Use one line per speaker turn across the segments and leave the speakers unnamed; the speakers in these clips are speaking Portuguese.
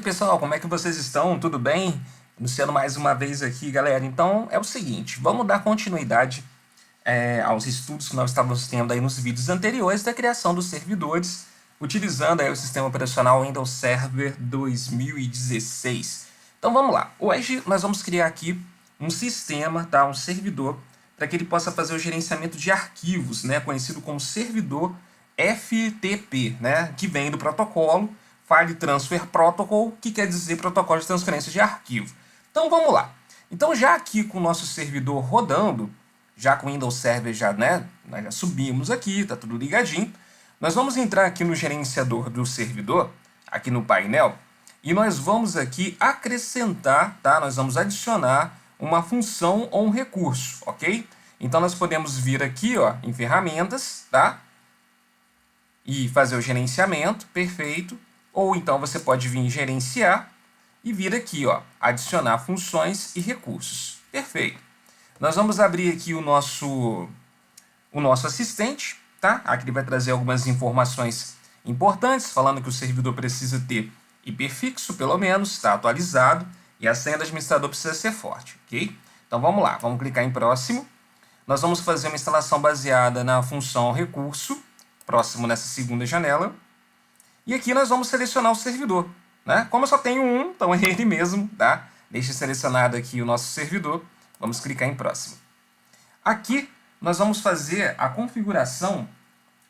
aí, pessoal, como é que vocês estão? Tudo bem? Iniciando mais uma vez aqui, galera. Então, é o seguinte, vamos dar continuidade aos estudos que nós estávamos tendo aí nos vídeos anteriores da criação dos servidores, utilizando aí o sistema operacional Windows Server 2016. Então, vamos lá. Hoje, nós vamos criar aqui um sistema, tá? Um servidor, para que ele possa fazer o gerenciamento de arquivos, né? Conhecido como servidor FTP, né? Que vem do protocolo File Transfer Protocol, que quer dizer protocolo de transferência de arquivo. Então vamos lá. Então já aqui com o nosso servidor rodando, já com o Windows Server nós já subimos aqui, tá tudo ligadinho. Nós vamos entrar aqui no gerenciador do servidor, aqui no painel, e nós vamos aqui acrescentar, tá? Nós vamos adicionar uma função ou um recurso, ok? Então nós podemos vir aqui, ó, em ferramentas, tá? E fazer o gerenciamento, perfeito. Ou então você pode vir em gerenciar e vir aqui, ó, adicionar funções e recursos. Perfeito. Nós vamos abrir aqui o nosso assistente, tá? Aqui ele vai trazer algumas informações importantes, falando que o servidor precisa ter IP fixo, pelo menos, está atualizado, e a senha do administrador precisa ser forte, ok? Então vamos lá, vamos clicar em próximo. Nós vamos fazer uma instalação baseada na função recurso, próximo nessa segunda janela. E aqui nós vamos selecionar o servidor, né? Como eu só tenho um, então é ele mesmo, tá? Deixa selecionado aqui o nosso servidor. Vamos clicar em próximo. Aqui nós vamos fazer a configuração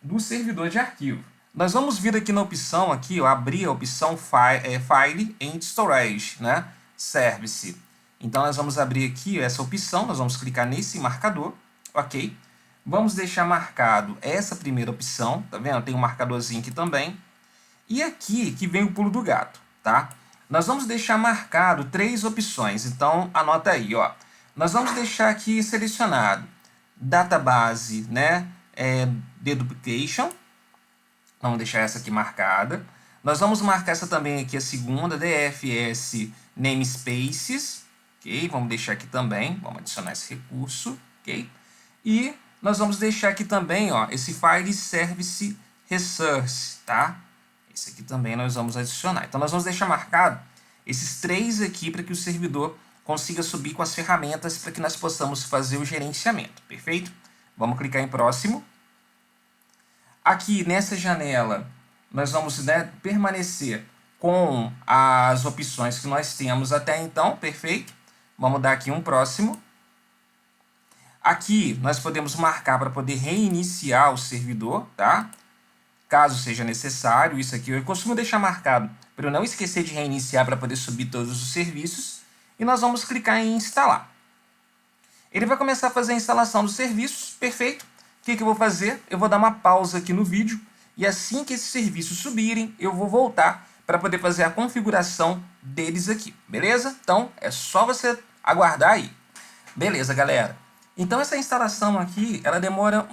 do servidor de arquivo. Nós vamos vir aqui na opção, aqui, ó, abrir a opção File and Storage, né? Service. Então nós vamos abrir aqui essa opção, nós vamos clicar nesse marcador, ok? Vamos deixar marcado essa primeira opção, tá vendo? Tem um marcadorzinho aqui também. E aqui que vem o pulo do gato, tá? Nós vamos deixar marcado 3 opções, então anota aí, ó. Nós vamos deixar aqui selecionado Database, né? Deduplication. Vamos deixar essa aqui marcada. Nós vamos marcar essa também aqui, a segunda, DFS Namespaces, ok? Vamos deixar aqui também, vamos adicionar esse recurso, ok? E nós vamos deixar aqui também, ó, esse File Service Resource, tá? Esse aqui também nós vamos adicionar. Então, nós vamos deixar marcado esses 3 aqui para que o servidor consiga subir com as ferramentas para que nós possamos fazer o gerenciamento. Perfeito? Vamos clicar em próximo. Aqui, nessa janela, nós vamos, né, permanecer com as opções que nós temos até então. Perfeito? Vamos dar aqui um próximo. Aqui, nós podemos marcar para poder reiniciar o servidor, tá? Caso seja necessário, isso aqui eu costumo deixar marcado para eu não esquecer de reiniciar para poder subir todos os serviços. E nós vamos clicar em instalar. Ele vai começar a fazer a instalação dos serviços, perfeito. O que eu vou fazer? Eu vou dar uma pausa aqui no vídeo e assim que esses serviços subirem, eu vou voltar para poder fazer a configuração deles aqui, beleza? Então, é só você aguardar aí. Beleza, galera? Então, essa instalação aqui, ela demora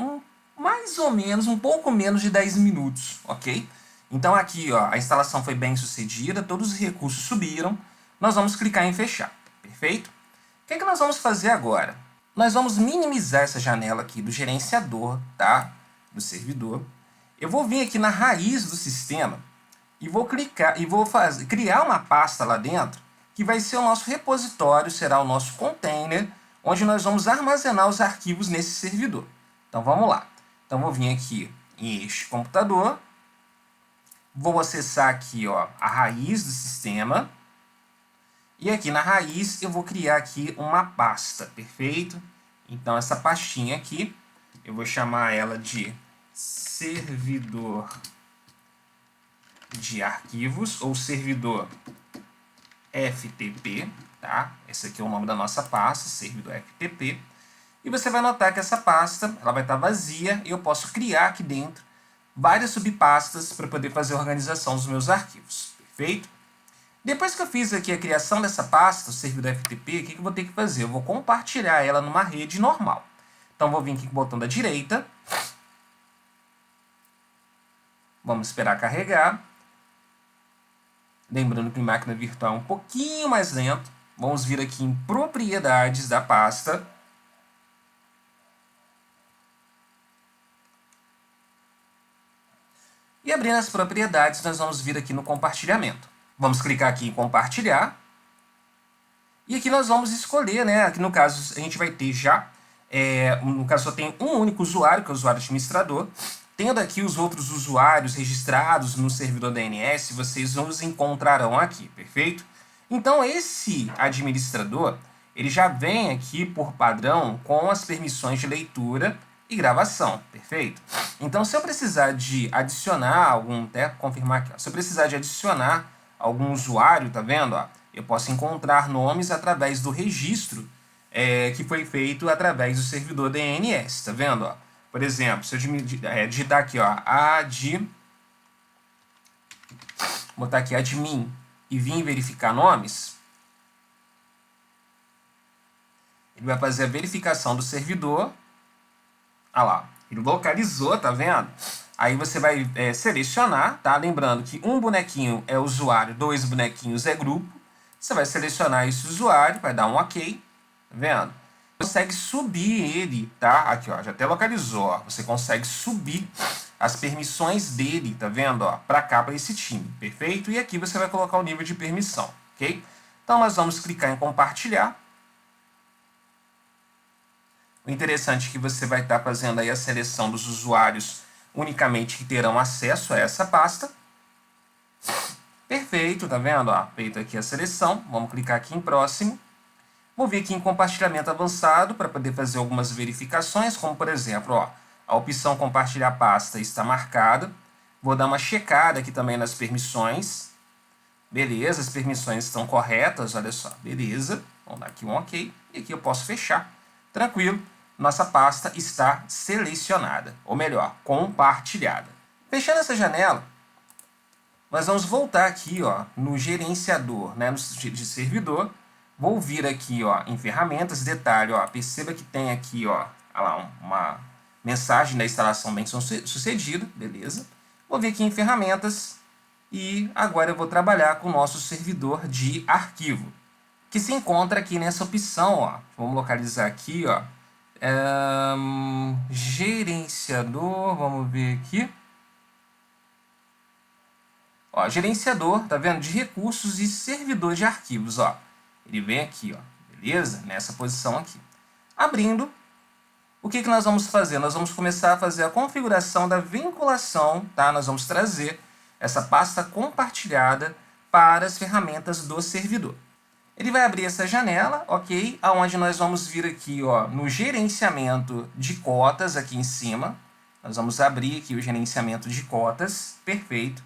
mais ou menos, um pouco menos de 10 minutos, ok? Então aqui, ó, a instalação foi bem sucedida, todos os recursos subiram, nós vamos clicar em fechar, perfeito? O que nós vamos fazer agora? Nós vamos minimizar essa janela aqui do gerenciador, tá? Do servidor. Eu vou vir aqui na raiz do sistema e vou clicar e vou criar uma pasta lá dentro que vai ser o nosso repositório, será o nosso container, onde nós vamos armazenar os arquivos nesse servidor. Então vamos lá. Então, vou vir aqui em este computador, vou acessar aqui, ó, a raiz do sistema, e aqui na raiz eu vou criar aqui uma pasta, perfeito? Então, essa pastinha aqui, eu vou chamar ela de servidor de arquivos, ou servidor FTP, tá? Esse aqui é o nome da nossa pasta, servidor FTP. E você vai notar que essa pasta ela vai estar vazia e eu posso criar aqui dentro várias subpastas para poder fazer a organização dos meus arquivos. Perfeito? Depois que eu fiz aqui a criação dessa pasta, o servidor FTP, o que eu vou ter que fazer? Eu vou compartilhar ela numa rede normal. Então, vou vir aqui com o botão da direita. Vamos esperar carregar. Lembrando que em máquina virtual é um pouquinho mais lento. Vamos vir aqui em propriedades da pasta. E abrindo as propriedades, nós vamos vir aqui no compartilhamento. Vamos clicar aqui em compartilhar. E aqui nós vamos escolher, né? Aqui no caso a gente vai ter já, no caso só tem um único usuário, que é o usuário administrador. Tendo aqui os outros usuários registrados no servidor DNS, vocês os encontrarão aqui, perfeito? Então esse administrador, ele já vem aqui por padrão com as permissões de leitura e gravação, perfeito? Então se eu precisar de adicionar algum, até confirmar aqui, ó, se eu precisar de adicionar algum usuário, tá vendo? Ó, eu posso encontrar nomes através do registro que foi feito através do servidor DNS, tá vendo? Ó? Por exemplo, se eu digitar aqui, ó, botar aqui admin e vir verificar nomes, ele vai fazer a verificação do servidor. Ah lá, ele localizou, tá vendo? Aí você vai selecionar, tá? Lembrando que um bonequinho é usuário, 2 bonequinhos é grupo. Você vai selecionar esse usuário, vai dar um OK, tá vendo? Você consegue subir ele, tá? Aqui, ó, já até localizou, ó. Você consegue subir as permissões dele, tá vendo, ó, para cá, para esse time, perfeito? E aqui você vai colocar o nível de permissão, ok? Então nós vamos clicar em compartilhar. O interessante é que você vai estar fazendo aí a seleção dos usuários unicamente que terão acesso a essa pasta. Perfeito, tá vendo? Ó, feito aqui a seleção. Vamos clicar aqui em próximo. Vou vir aqui em compartilhamento avançado para poder fazer algumas verificações, como por exemplo, ó, a opção compartilhar pasta está marcada. Vou dar uma checada aqui também nas permissões. Beleza, as permissões estão corretas, olha só, beleza. Vamos dar aqui um OK. E aqui eu posso fechar. Tranquilo, nossa pasta está selecionada, ou melhor, compartilhada. Fechando essa janela, nós vamos voltar aqui, ó, no gerenciador, né, no de servidor. Vou vir aqui, ó, em ferramentas, detalhe, ó, perceba que tem aqui, ó, lá, uma mensagem da instalação bem sucedida, beleza? Vou vir aqui em ferramentas e agora eu vou trabalhar com o nosso servidor de arquivo, que se encontra aqui nessa opção, ó. Vamos localizar aqui, ó, gerenciador, vamos ver aqui. Ó, gerenciador, tá vendo? De recursos e servidor de arquivos, ó. Ele vem aqui, ó, beleza? Nessa posição aqui. Abrindo, o que nós vamos fazer? Nós vamos começar a fazer a configuração da vinculação, tá? Nós vamos trazer essa pasta compartilhada para as ferramentas do servidor. Ele vai abrir essa janela, ok? Onde nós vamos vir aqui, ó, no gerenciamento de cotas, aqui em cima. Nós vamos abrir aqui o gerenciamento de cotas, perfeito.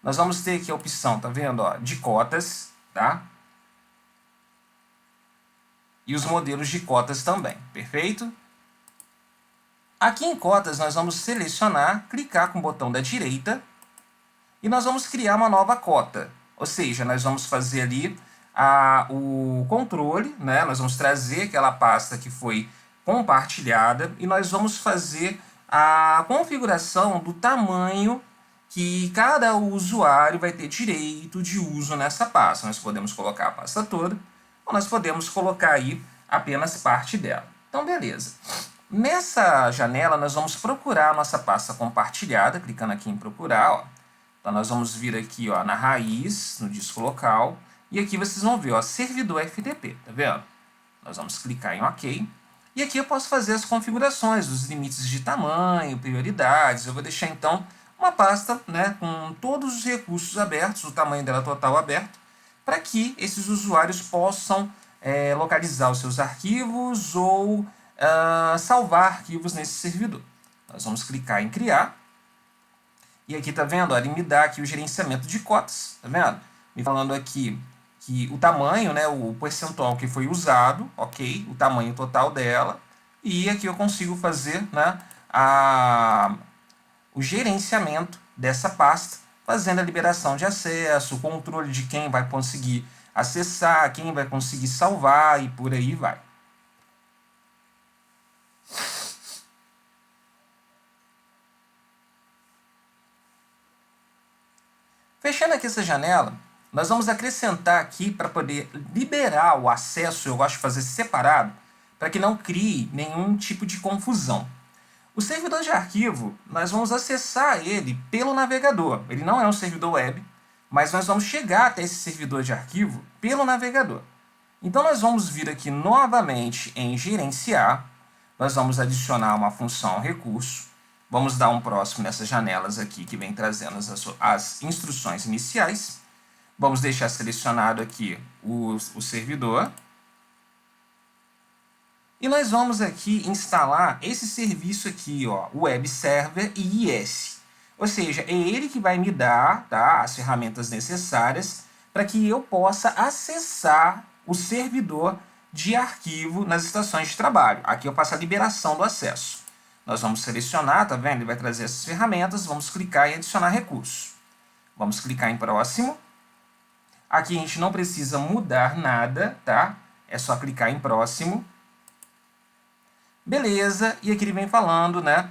Nós vamos ter aqui a opção, tá vendo, ó, de cotas, tá? E os modelos de cotas também, perfeito? Aqui em cotas nós vamos selecionar, clicar com o botão da direita e nós vamos criar uma nova cota. Ou seja, nós vamos fazer ali o controle, né? Nós vamos trazer aquela pasta que foi compartilhada e nós vamos fazer a configuração do tamanho que cada usuário vai ter direito de uso nessa pasta. Nós podemos colocar a pasta toda, ou nós podemos colocar aí apenas parte dela. Então, beleza. Nessa janela, nós vamos procurar a nossa pasta compartilhada, clicando aqui em procurar, ó. Então, nós vamos vir aqui, ó, na raiz, no disco local, e aqui vocês vão ver, ó, servidor FTP, tá vendo? Nós vamos clicar em OK. E aqui eu posso fazer as configurações dos limites de tamanho, prioridades. Eu vou deixar, então, uma pasta, né, com todos os recursos abertos, o tamanho dela total aberto, para que esses usuários possam localizar os seus arquivos ou salvar arquivos nesse servidor. Nós vamos clicar em criar. E aqui, tá vendo? Ó, ele me dá aqui o gerenciamento de cotas, tá vendo? Me falando aqui que o tamanho, né, o percentual que foi usado, ok? O tamanho total dela. E aqui eu consigo fazer, né, o gerenciamento dessa pasta, fazendo a liberação de acesso, o controle de quem vai conseguir acessar, quem vai conseguir salvar e por aí vai. Fechando aqui essa janela, nós vamos acrescentar aqui para poder liberar o acesso, eu gosto de fazer separado, para que não crie nenhum tipo de confusão. O servidor de arquivo, nós vamos acessar ele pelo navegador. Ele não é um servidor web, mas nós vamos chegar até esse servidor de arquivo pelo navegador. Então, nós vamos vir aqui novamente em gerenciar, nós vamos adicionar uma função recurso, vamos dar um próximo nessas janelas aqui que vem trazendo as instruções iniciais, vamos deixar selecionado aqui o servidor, e nós vamos aqui instalar esse serviço aqui, ó, Web Server IIS. Ou seja, é ele que vai me dar, tá, as ferramentas necessárias para que eu possa acessar o servidor de arquivo nas estações de trabalho. Aqui eu passo a liberação do acesso. Nós vamos selecionar, tá vendo? Ele vai trazer essas ferramentas, vamos clicar em adicionar recurso. Vamos clicar em próximo. Aqui a gente não precisa mudar nada, tá? É só clicar em próximo. Beleza, e aqui ele vem falando, né?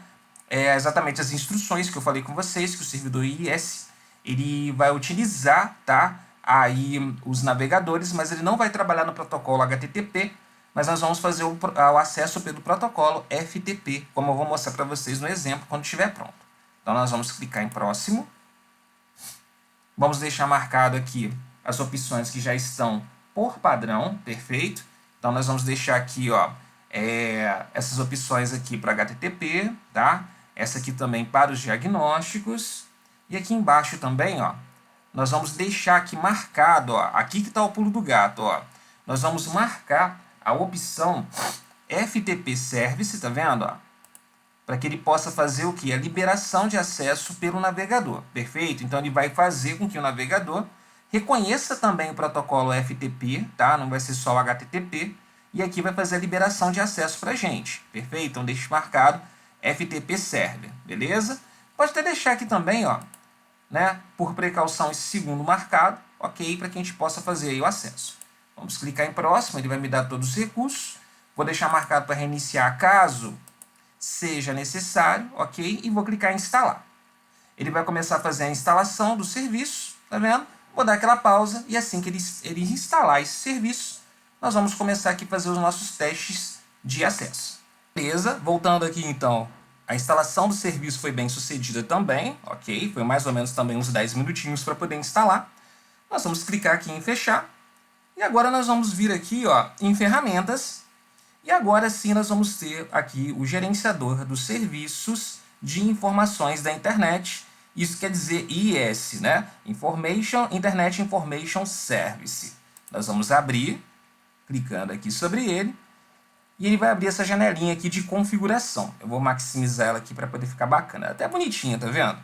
Exatamente as instruções que eu falei com vocês, que o servidor IIS ele vai utilizar, tá? Aí os navegadores, mas ele não vai trabalhar no protocolo HTTP, mas nós vamos fazer o acesso pelo protocolo FTP, como eu vou mostrar para vocês no exemplo quando estiver pronto. Então nós vamos clicar em próximo. Vamos deixar marcado aqui as opções que já estão por padrão, perfeito? Então nós vamos deixar aqui, ó, essas opções aqui para HTTP, tá? Essa aqui também para os diagnósticos. E aqui embaixo também, ó, nós vamos deixar aqui marcado, ó, aqui que está o pulo do gato, ó. Nós vamos marcar a opção FTP Service, tá vendo, ó? Para que ele possa fazer o que? A liberação de acesso pelo navegador, perfeito? Então ele vai fazer com que o navegador reconheça também o protocolo FTP, tá? Não vai ser só o HTTP. E aqui vai fazer a liberação de acesso para a gente, perfeito? Então deixe marcado FTP Server, beleza? Pode até deixar aqui também, ó, né, por precaução esse segundo marcado, ok? Para que a gente possa fazer aí o acesso. Vamos clicar em próximo, ele vai me dar todos os recursos. Vou deixar marcado para reiniciar caso seja necessário, ok? E vou clicar em instalar. Ele vai começar a fazer a instalação do serviço, tá vendo? Vou dar aquela pausa e assim que ele instalar esse serviço, nós vamos começar aqui a fazer os nossos testes de acesso. Beleza? Voltando aqui então, a instalação do serviço foi bem sucedida também, ok? Foi mais ou menos também uns 10 minutinhos para poder instalar. Nós vamos clicar aqui em fechar. E agora nós vamos vir aqui, ó, em ferramentas. E agora sim nós vamos ter aqui o gerenciador dos serviços de informações da internet. Isso quer dizer IIS, né? Internet Information Service. Nós vamos abrir, clicando aqui sobre ele. E ele vai abrir essa janelinha aqui de configuração. Eu vou maximizar ela aqui para poder ficar bacana. Até bonitinha, tá vendo?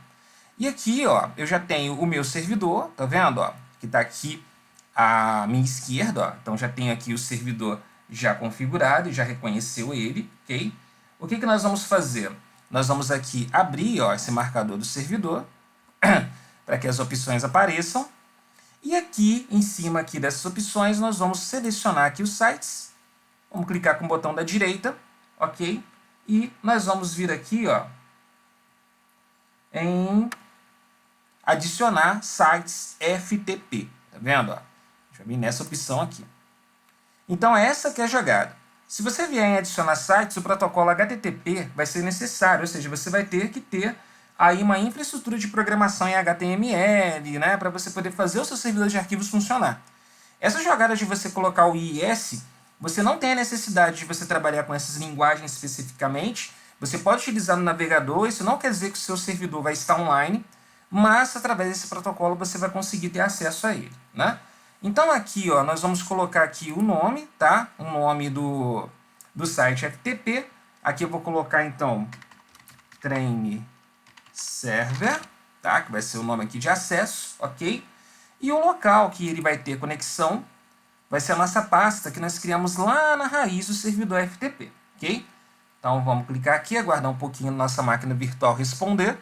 E aqui, ó, eu já tenho o meu servidor, tá vendo? Ó, que está aqui à minha esquerda. Ó. Então já tenho aqui o servidor já configurado, já reconheceu ele, ok? O que nós vamos fazer? Nós vamos aqui abrir, ó, esse marcador do servidor para que as opções apareçam. E aqui, em cima aqui dessas opções, nós vamos selecionar aqui os sites. Vamos clicar com o botão da direita, ok? E nós vamos vir aqui, ó, em adicionar sites FTP, tá vendo? Ó? Deixa eu vir nessa opção aqui. Então, essa que é a jogada. Se você vier em adicionar sites, o protocolo HTTP vai ser necessário, ou seja, você vai ter que ter aí uma infraestrutura de programação em HTML, né, para você poder fazer o seu servidor de arquivos funcionar. Essa jogada de você colocar o IIS, você não tem a necessidade de você trabalhar com essas linguagens especificamente. Você pode utilizar no navegador, isso não quer dizer que o seu servidor vai estar online, mas através desse protocolo você vai conseguir ter acesso a ele, né? Então aqui, ó, nós vamos colocar aqui o nome, tá? O nome do site FTP. Aqui eu vou colocar então Train Server, tá? Que vai ser o nome aqui de acesso, ok? E o local que ele vai ter conexão vai ser a nossa pasta que nós criamos lá na raiz do servidor FTP, ok? Então vamos clicar aqui, aguardar um pouquinho na nossa máquina virtual responder.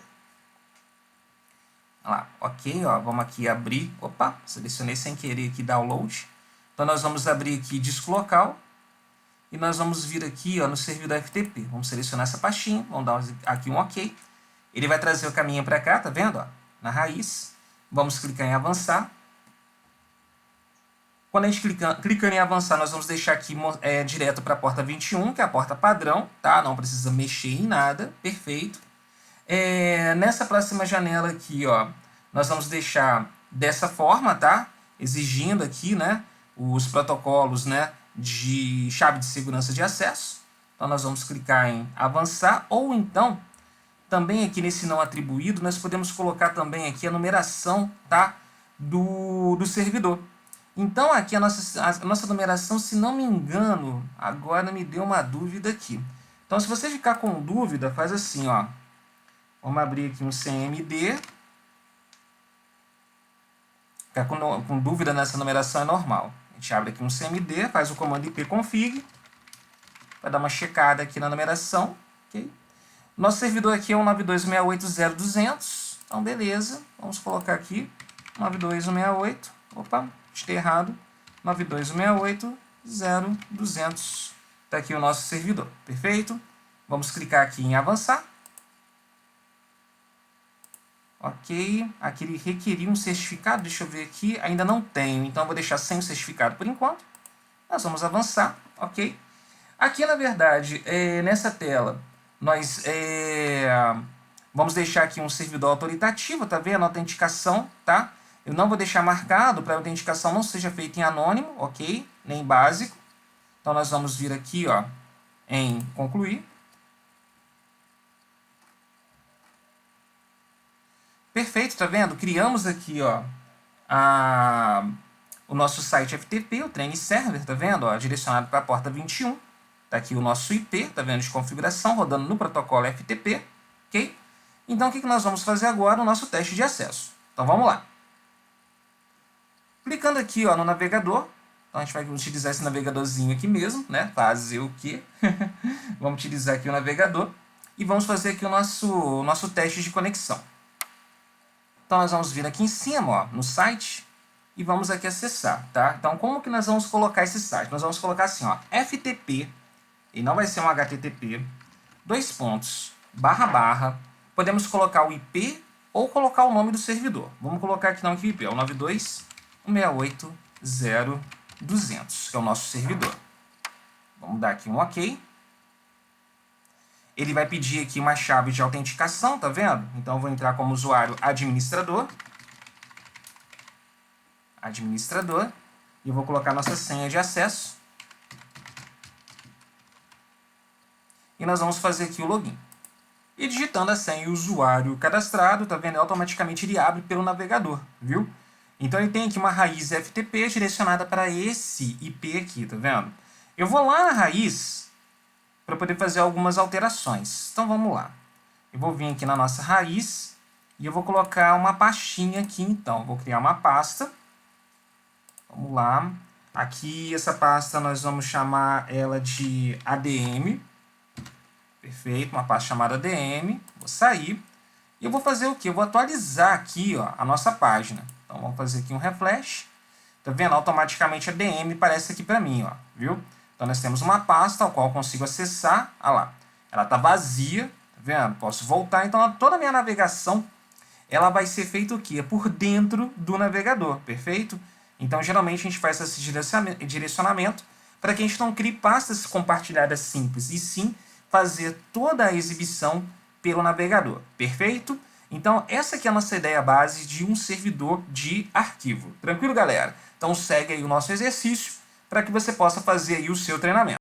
Olha lá, ok, ó, vamos aqui abrir, opa, selecionei sem querer aqui download. Então nós vamos abrir aqui disco local e nós vamos vir aqui, ó, no servidor FTP. Vamos selecionar essa pastinha, vamos dar aqui um ok. Ele vai trazer o caminho para cá, tá vendo? Ó, na raiz. Vamos clicar em avançar. Quando a gente clicando em avançar, nós vamos deixar aqui direto para a porta 21, que é a porta padrão, tá? Não precisa mexer em nada, perfeito. Nessa próxima janela aqui, ó, nós vamos deixar dessa forma, tá? Exigindo aqui, né, os protocolos, né, de chave de segurança de acesso. Então, nós vamos clicar em avançar, ou então, também aqui nesse não atribuído, nós podemos colocar também aqui a numeração, tá, do servidor. Então, aqui a nossa numeração, se não me engano, agora me deu uma dúvida aqui. Então, se você ficar com dúvida, faz assim, ó. Vamos abrir aqui um CMD. Ficar com dúvida nessa numeração é normal. A gente abre aqui um CMD, faz o comando ipconfig, vai dar uma checada aqui na numeração. Okay? Nosso servidor aqui é o 92.168.0.200. Então, beleza. Vamos colocar aqui 92.168. Opa, está errado. 92.168.0.200. Está aqui o nosso servidor. Perfeito? Vamos clicar aqui em avançar. Ok. Aqui ele requeria um certificado. Deixa eu ver aqui. Ainda não tenho. Então, eu vou deixar sem o certificado por enquanto. Nós vamos avançar. Ok. Aqui, na verdade, nessa tela, nós vamos deixar aqui um servidor autoritativo, tá vendo? Autenticação, tá? Eu não vou deixar marcado para a autenticação não seja feita em anônimo, ok? Nem básico. Então, nós vamos vir aqui, ó, em concluir. Perfeito, tá vendo? Criamos aqui, ó, o nosso site FTP, o Train Server, tá vendo? Ó, direcionado para a porta 21. Tá aqui o nosso IP, tá vendo, de configuração, rodando no protocolo FTP, ok? Então, o que nós vamos fazer agora? O nosso teste de acesso. Então, vamos lá. Clicando aqui, ó, no navegador. Então, a gente vai utilizar esse navegadorzinho aqui mesmo, né? Fazer o quê? Vamos utilizar aqui o navegador e vamos fazer aqui o nosso teste de conexão. Então, nós vamos vir aqui em cima, ó, no site, e vamos aqui acessar, tá? Então, como que nós vamos colocar esse site? Nós vamos colocar assim, ó, FTP, e não vai ser um HTTP, // podemos colocar o IP ou colocar o nome do servidor. Vamos colocar aqui no IP, é o 92.168.0.200, que é o nosso servidor. Vamos dar aqui um OK. Ele vai pedir aqui uma chave de autenticação, tá vendo? Então, eu vou entrar como usuário administrador. E eu vou colocar nossa senha de acesso. E nós vamos fazer aqui o login. E digitando a senha e o usuário cadastrado, tá vendo? Automaticamente ele abre pelo navegador, viu? Então ele tem aqui uma raiz FTP direcionada para esse IP aqui, tá vendo? Eu vou lá na raiz para poder fazer algumas alterações. Então vamos lá. Eu vou vir aqui na nossa raiz e eu vou colocar uma pastinha aqui, então. Vou criar uma pasta. Vamos lá. Aqui essa pasta nós vamos chamar ela de ADM. Perfeito, uma pasta chamada ADM. Vou sair. E eu vou fazer o quê? Eu vou atualizar aqui, ó, a nossa página. Então, vamos fazer aqui um refresh. Tá vendo? Automaticamente a ADM aparece aqui para mim, ó, viu? Então, nós temos uma pasta ao qual eu consigo acessar. Olha lá. Ela está vazia. Tá vendo? Posso voltar. Então, toda a minha navegação ela vai ser feita o quê? Por dentro do navegador. Perfeito? Então, geralmente, a gente faz esse direcionamento para que a gente não crie pastas compartilhadas simples, e sim fazer toda a exibição pelo navegador. Perfeito? Então, essa aqui é a nossa ideia base de um servidor de arquivo. Tranquilo, galera? Então, segue aí o nosso exercício para que você possa fazer aí o seu treinamento.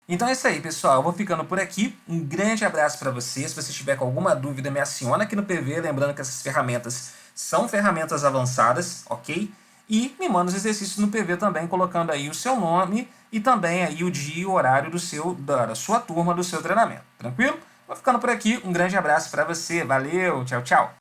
Então é isso aí, pessoal. Eu vou ficando por aqui. Um grande abraço para você. Se você estiver com alguma dúvida, me aciona aqui no PV. Lembrando que essas ferramentas são ferramentas avançadas, ok? E me manda os exercícios no PV também, colocando aí o seu nome e também aí o dia e o horário da sua turma, do seu treinamento. Tranquilo? Vou ficando por aqui. Um grande abraço para você. Valeu. Tchau, tchau.